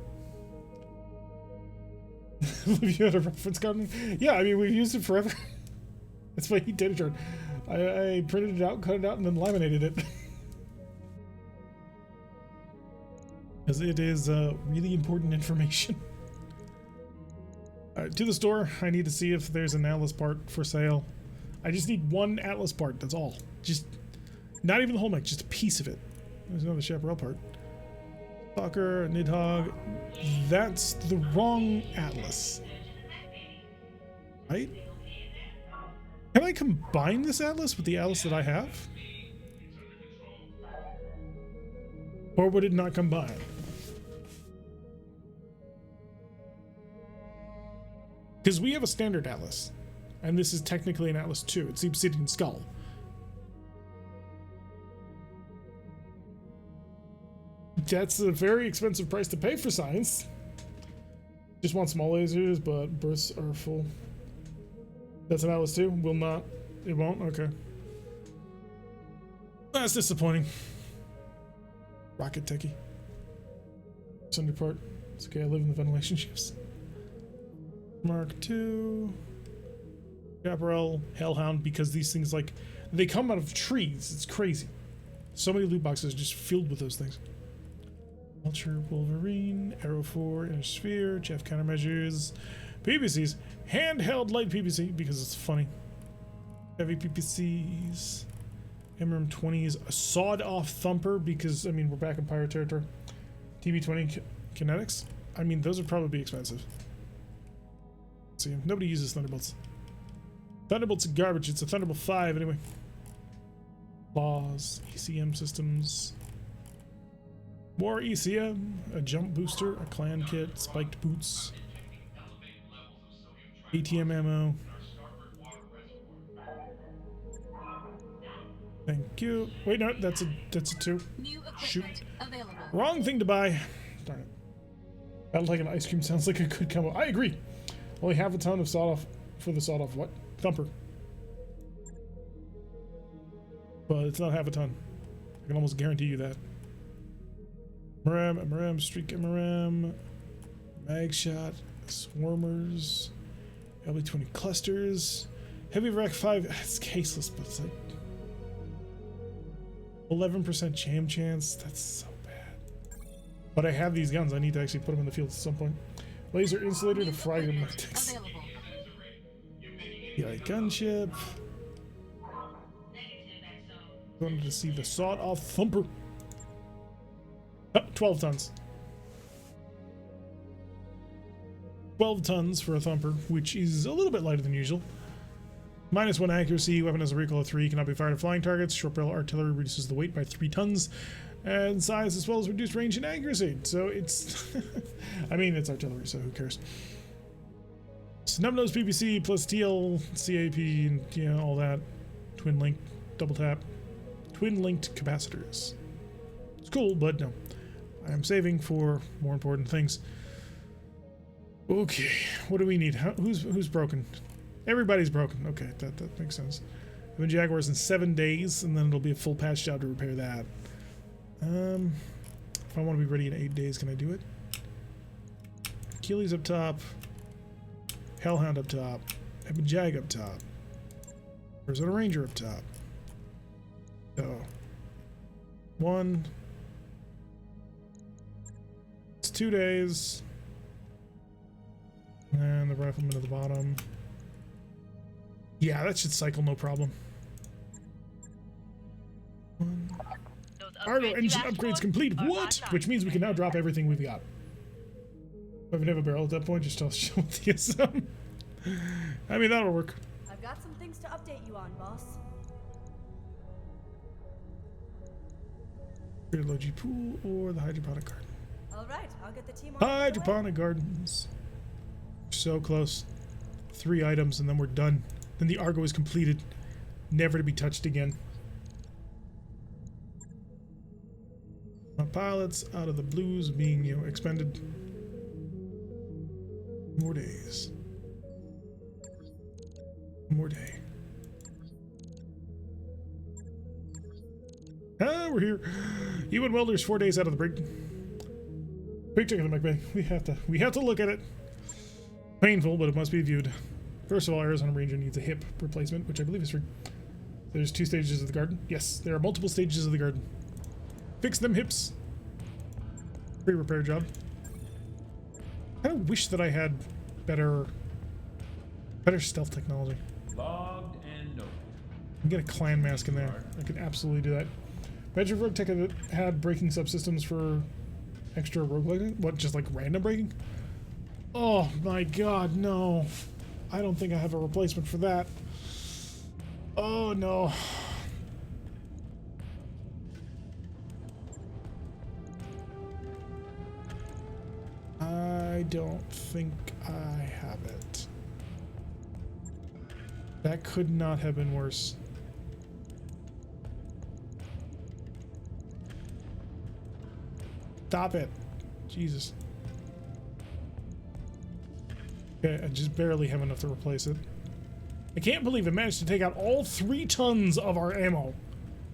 You had a reference card? Yeah, I mean, we've used it forever. That's my heat data chart. I printed it out, cut it out, and then laminated it. Because it is really important information. Alright, to the store. I need to see if there's an Atlas part for sale. I just need 1 Atlas part, that's all. Just, not even the whole mech, just a piece of it. There's another Chaparral part. Stalker, Nidhogg. That's the wrong Atlas. Right? Can I combine this Atlas with the Atlas that I have? Or would it not combine? Because we have a standard Atlas. And this is technically an Atlas 2. It's the Obsidian Skull. That's a very expensive price to pay for science. Just want small lasers, but bursts are full. That's an Atlas 2? Will not. It won't? Okay. That's disappointing. Rocket techie. Sunday part. It's okay, I live in the ventilation shifts. Mark II. Chaparral, Hellhound, because these things, like, they come out of trees. It's crazy. So many loot boxes just filled with those things. Vulture, Wolverine, Arrow 4, Inner Sphere, Jeff Countermeasures, PPCs, handheld light PPC because it's funny. Heavy PPCs, MRM20s, a sawed-off thumper because, I mean, we're back in pirate territory. TB20 kinetics. I mean, those would probably be expensive. Let's see, nobody uses Thunderbolts. Thunderbolts are garbage. It's a Thunderbolt 5 anyway. Laws, ECM systems. More ECM, a jump booster, a clan kit, spiked boots, ATM ammo. Thank you. Wait, no, that's a 2. Shoot. Wrong thing to buy. Darn it. BattleTech and ice cream sounds like a good combo. I agree. Only half a ton of sawed-off for the sawed-off what? Thumper. But it's not half a ton. I can almost guarantee you that. MRM, Streak MRM, Mag Shot, Swarmers, LB20 clusters, Heavy Rack 5. It's caseless, but it's like 11% jam chance. That's so bad. But I have these guns. I need to actually put them in the field at some point. Laser insulator to fry your optics. Yeah, gunship. Wanted to see the sawed-off thumper. Oh, 12 tons. 12 tons for a thumper, which is a little bit lighter than usual. -1 accuracy, weapon has a recoil of 3, cannot be fired at flying targets. Short barrel artillery reduces the weight by 3 tons, and size as well as reduced range and accuracy. So it's, I mean, it's artillery, so who cares? Snub-nose PPC plus TL, CAP, and you know, all that. Twin link, double tap. Twin linked capacitors. It's cool, but no. I'm saving for more important things. Okay, what do we need? Who's broken? Everybody's broken. Okay, that makes sense. Even Jaguars in 7 days, and then it'll be a full patch job to repair that. If I want to be ready in 8 days, can I do it? Achilles up top. Hellhound up top. Ebon Jag up top. Arizona Ranger up top. So, 1. It's 2 days. And the rifleman at the bottom. Yeah, that should cycle no problem. Argo engine upgrades complete. What? Which means we can now drop everything we've got. If we have a barrel at that point, just tell us show the SM. I mean, that'll work. I've got some things to update you on, boss. Logi Pool or the hydroponic garden. All right, I'll get the team on. Hydroponic gardens. So close. 3 items and then we're done. Then the Argo is completed, never to be touched again. My pilots out of the blues being, you know, expended. More days. More day. Ah, we're here. Ewan Welders 4 days out of the brig. Big check in the mech bay. We have to look at it. Painful, but it must be viewed. First of all, Arizona Ranger needs a hip replacement, which I believe is free. There's 2 stages of the garden. Yes, there are multiple stages of the garden. Fix them hips. Free repair job. I kind of wish that I had better stealth technology. Logged and noted. I can get a clan mask in there. I could absolutely do that. Imagine if RogueTech had braking subsystems for extra roguelike. What, just like random braking? Oh my god, no. I don't think I have a replacement for that. Oh no. I don't think I have it. That could not have been worse. Stop it. Jesus. Okay, I just barely have enough to replace it. I can't believe it managed to take out all 3 tons of our ammo.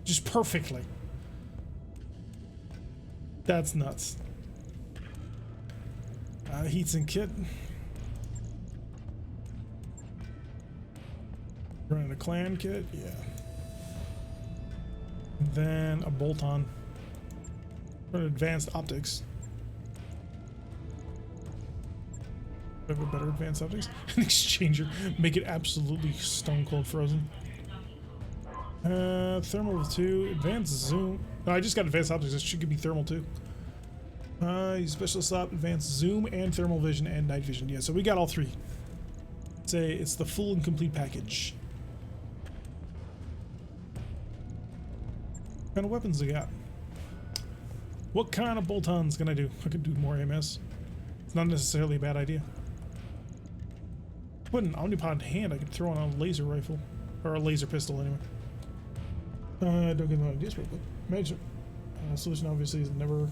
Just perfectly. That's nuts. Heatsink kit. Running a clan kit? Yeah. Then a bolt-on for advanced optics. Have a better advanced optics. An exchanger. Make it absolutely stone cold frozen. Thermal 2. Advanced zoom. No, I just got advanced optics. This should give me thermal too. Use specialist slot, advanced zoom, and thermal vision and night vision. Yeah, so we got all three. It's the full and complete package. What kind of weapons they got? What kind of bolt-ons can I do? I could do more AMS. It's not necessarily a bad idea. Put an omnipod hand, I could throw on a laser rifle. Or a laser pistol, anyway. Don't get no ideas, but imagine. Solution obviously is never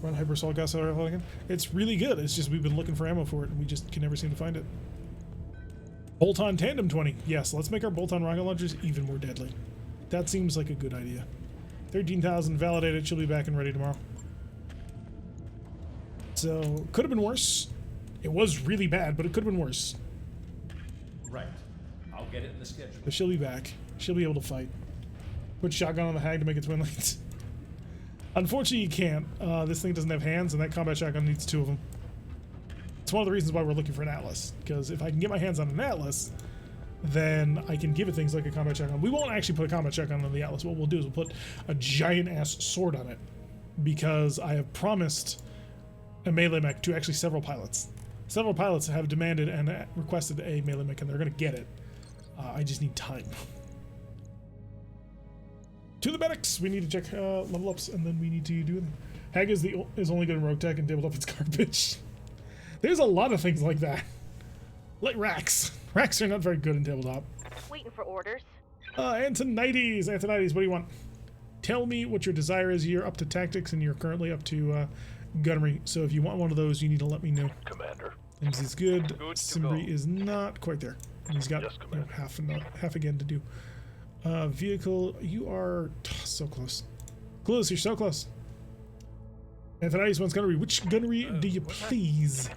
run hypersolic gas rifle again. It's really good, it's just we've been looking for ammo for it and we just can never seem to find it. Bolt-on tandem 20. Yes, let's make our bolt-on rocket launchers even more deadly. That seems like a good idea. 13,000 validated, she'll be back and ready tomorrow. So, could have been worse. It was really bad, but it could have been worse. Right. I'll get it in the schedule. But she'll be back. She'll be able to fight. Put shotgun on the hag to make its twin lanes. Unfortunately, you can't. This thing doesn't have hands, and that combat shotgun needs 2 of them. It's one of the reasons why we're looking for an Atlas. Because if I can get my hands on an Atlas, then I can give it things like a combat shotgun. We won't actually put a combat shotgun on the Atlas. What we'll do is we'll put a giant-ass sword on it. Because I have promised a melee mech to actually several pilots. Several pilots have demanded and requested a melee mech, and they're going to get it. I just need time. To the medics! We need to check level ups, and then we need to do them. Hag is only good in RogueTech, and tabletop it's garbage. There's a lot of things like that. Like racks. Racks are not very good in tabletop. Waiting for orders. Antonides! Antonides, what do you want? Tell me what your desire is. You're up to tactics, and you're currently up to gunnery. So if you want one of those, you need to let me know. Commander. Things is good. Good to Simbri go. is not quite there. He's got Yes, half again to do. Vehicle, you are so close. Close, you're so close. Antonides wants gunnery. Which gunnery do you please?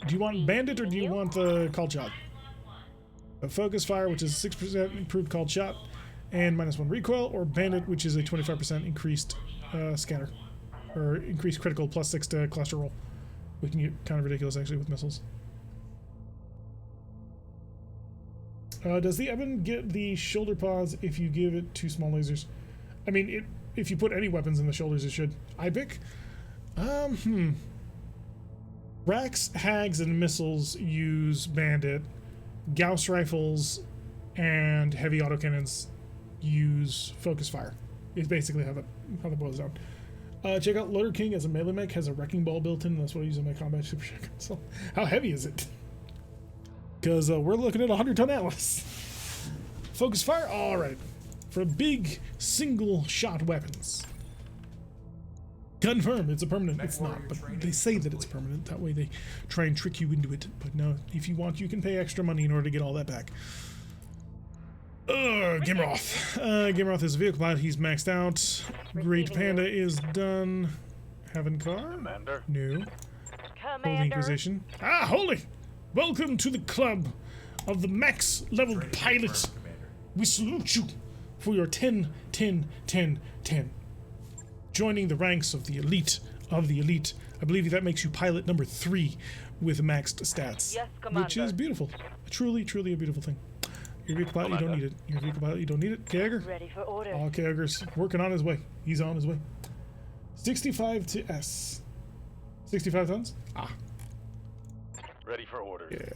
Do you want bandit or do you want the called shot? A focus fire, which is 6% improved called shot and -1 recoil, or bandit, which is a 25% increased scatter. Or increased critical +6 to cluster roll. We can get kind of ridiculous actually with missiles. Does the Eben get the shoulder pods if you give it 2 small lasers? I mean, if you put any weapons in the shoulders, it should. IBIC? Racks, hags, and missiles use bandit. Gauss rifles and heavy autocannons use focus fire. It's basically how that boils down. Check out Loader King as a melee mech, has a wrecking ball built in. That's what I use in my combat super shotgun. So, how heavy is it? Because we're looking at 100-ton Atlas. Focus fire? Alright. For big, single-shot weapons. Confirm, it's a permanent. It's not, but they say that it's permanent. That way they try and trick you into it. But no, if you want, you can pay extra money in order to get all that back. Gimroth. Gimroth is a vehicle pilot. He's maxed out. Great Panda is done. Having car? Commander. No. Holy Commander. Inquisition. Ah, holy! Welcome to the club of the max level pilots. We salute you for your 10, 10, 10, 10. Joining the ranks of the elite of the elite. I believe that makes you pilot number 3 with maxed stats. Yes, which is beautiful. Truly, truly a beautiful thing. Your vehicle pilot, you don't need it. Your vehicle pilot, you don't need it. Kaeger? Ready for orders. Oh, Kaeger's working on his way. He's on his way. 65 to S. 65 tons? Ah. Ready for orders. Yeah.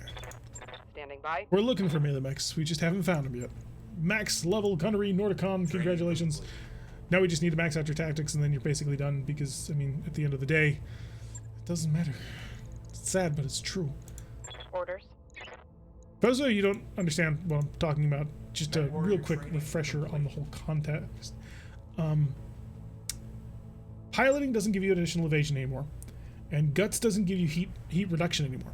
Standing by. We're looking for melee mechs. We just haven't found them yet. Max level gunnery, Nordicon, congratulations. Now we just need to max out your tactics and then you're basically done because, I mean, at the end of the day, it doesn't matter. It's sad, but it's true. Orders. Those of you who don't understand what I'm talking about, just a real quick refresher on the whole context. Piloting doesn't give you additional evasion anymore, and guts doesn't give you heat reduction anymore.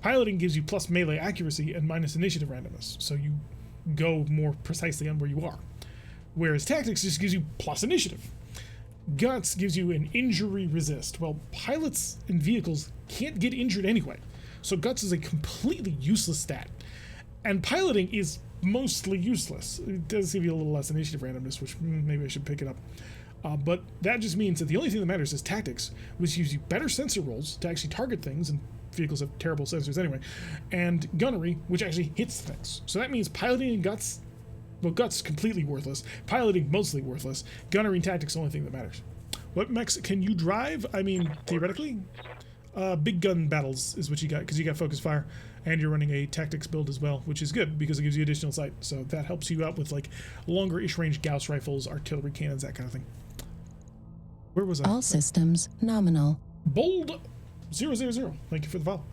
Piloting gives you plus melee accuracy and minus initiative randomness, so you go more precisely on where you are. Whereas tactics just gives you plus initiative. Guts gives you an injury resist. Well, pilots and vehicles can't get injured anyway, so guts is a completely useless stat. And piloting is mostly useless. It does give you a little less initiative randomness, which maybe I should pick it up. But that just means that the only thing that matters is tactics, which gives you better sensor rolls to actually target things, and vehicles have terrible sensors anyway, and gunnery, which actually hits things. So that means piloting and guts, well, guts completely worthless, piloting mostly worthless, gunnery and tactics the only thing that matters. What mechs can you drive? I mean, theoretically, big gun battles is what you got, because you got focus fire, and you're running a tactics build as well, which is good because it gives you additional sight. So that helps you out with like longer-ish range Gauss rifles, artillery cannons, that kind of thing. Where was I? All systems nominal. Bold 000. Thank you for the follow.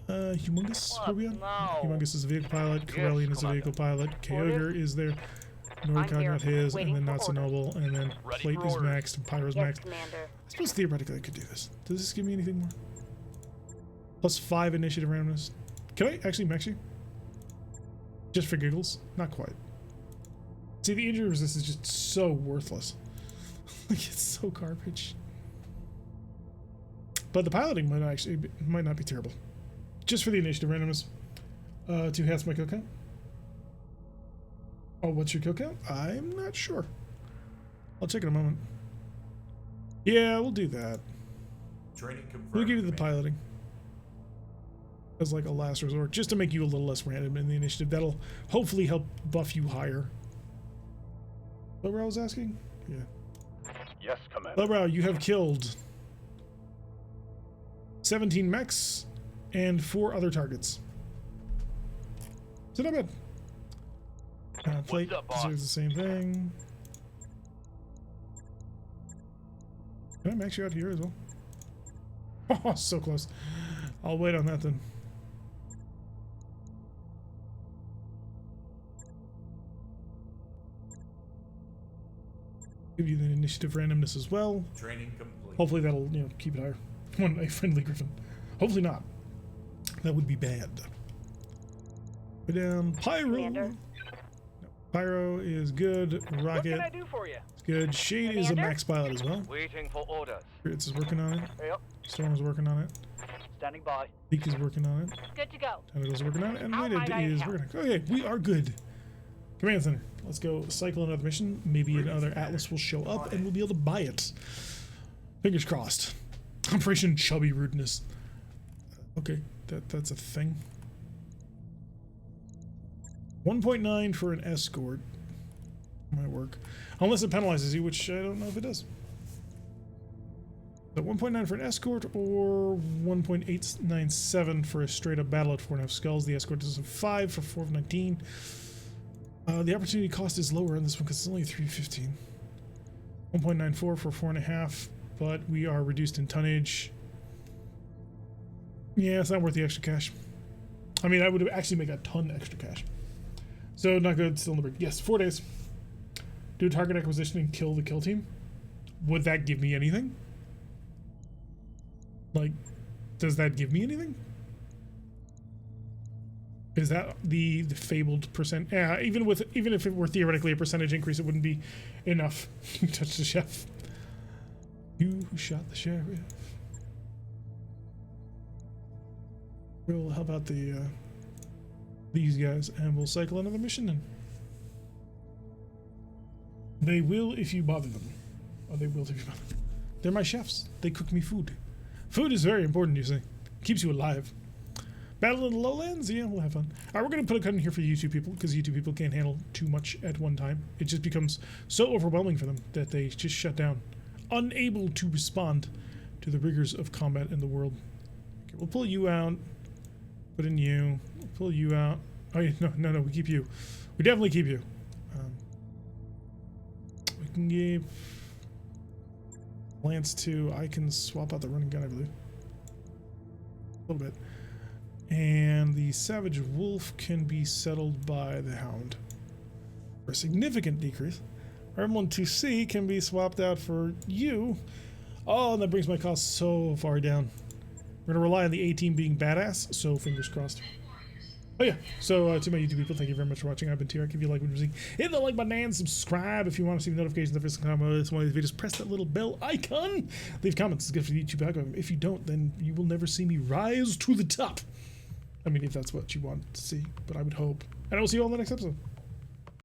Humongous. Where are we on? Humongous is a vehicle pilot. Corellian is a vehicle pilot. Kyogre is there. Noricon got his, and then Not So Noble, and then Plate is maxed, and Pyro's maxed. Commander. I suppose theoretically I could do this. Does this give me anything more? +5 initiative randomness. Can I actually max you? Just for giggles? Not quite. See, the injury resistance is just so worthless. Like, it's so garbage. But the piloting might not be terrible. Just for the initiative randomness. 2 hats my kill count. Oh, what's your kill count? I'm not sure. I'll check in a moment. Yeah, we'll do that. Training confirmed. We'll give you the piloting as like a last resort, just to make you a little less random in the initiative. That'll hopefully help buff you higher. Lowbrow was asking? Yeah. Yes, Commander. Lowbrow, you have killed 17 mechs and 4 other targets. So not bad. Plate up, boss? deserves the same thing. Can I max you out here as well? Oh, so close. I'll wait on that then. Give you the initiative randomness as well. Training complete. Hopefully that'll, you know, keep it higher. On a friendly griffin. Hopefully not. That would be bad. Go down. Pyro. Commander. No, Pyro is good. What Rocket can I do for you? is good. Shade is a Commander? max pilot as well. Waiting for orders. Fritz is working on it. Yep. Storm's working on it. Standing by. Leak is working on it. Good to go. Tentacle's working on it. And How Weighted might I is help? working on it. Okay, we are good. Command Center. Let's go cycle another mission. Maybe another Atlas will show up and we'll be able to buy it. Fingers crossed. Operation Chubby Rudeness. Okay, that's a thing. 1.9 for an escort. Might work. Unless it penalizes you, which I don't know if it does. So 1.9 for an escort or 1.897 for a straight up battle at 4.5 skulls. The escort does a 5 for 4 of 19. The opportunity cost is lower on this one because it's only 315. 1.94 for 4.5, but we are reduced in tonnage. Yeah, it's not worth the extra cash. I mean, I would actually make a ton extra cash. So not good, still in the break. Yes, 4 days. Do a target acquisition and kill the kill team. Would that give me anything? Like, does that give me anything? Is that the fabled percent? Yeah, even if it were theoretically a percentage increase, it wouldn't be enough. You touched the chef. You who shot the sheriff. We'll help out these guys, and we'll cycle another mission then. They will if you bother them. Or they will if you bother them. They're my chefs. They cook me food. Food is very important, you see. Keeps you alive. Battle in the lowlands? Yeah, we'll have fun. Alright, we're going to put a cut in here for YouTube people, because YouTube people can't handle too much at one time. It just becomes so overwhelming for them that they just shut down. Unable to respond to the rigors of combat in the world. Okay, we'll pull you out. Put in you. We'll pull you out. Oh, yeah, no, we keep you. We definitely keep you. We can give Lance 2. I can swap out the running gun, I believe. A little bit. And the Savage Wolf can be settled by the Hound for a significant decrease. Armland 2C can be swapped out for you. Oh, and that brings my cost so far down. We're going to rely on the A-team being badass, so fingers crossed. Oh yeah, so to my YouTube people, thank you very much for watching. I've been T-Rex. If you like what you're seeing, hit the like button and subscribe if you want to see the notifications of every single time I release one of these videos. Press that little bell icon. Leave comments. It's good for the YouTube algorithm. If you don't, then you will never see me rise to the top. I mean, if that's what you want to see, but I would hope And I will see you all in the next episode.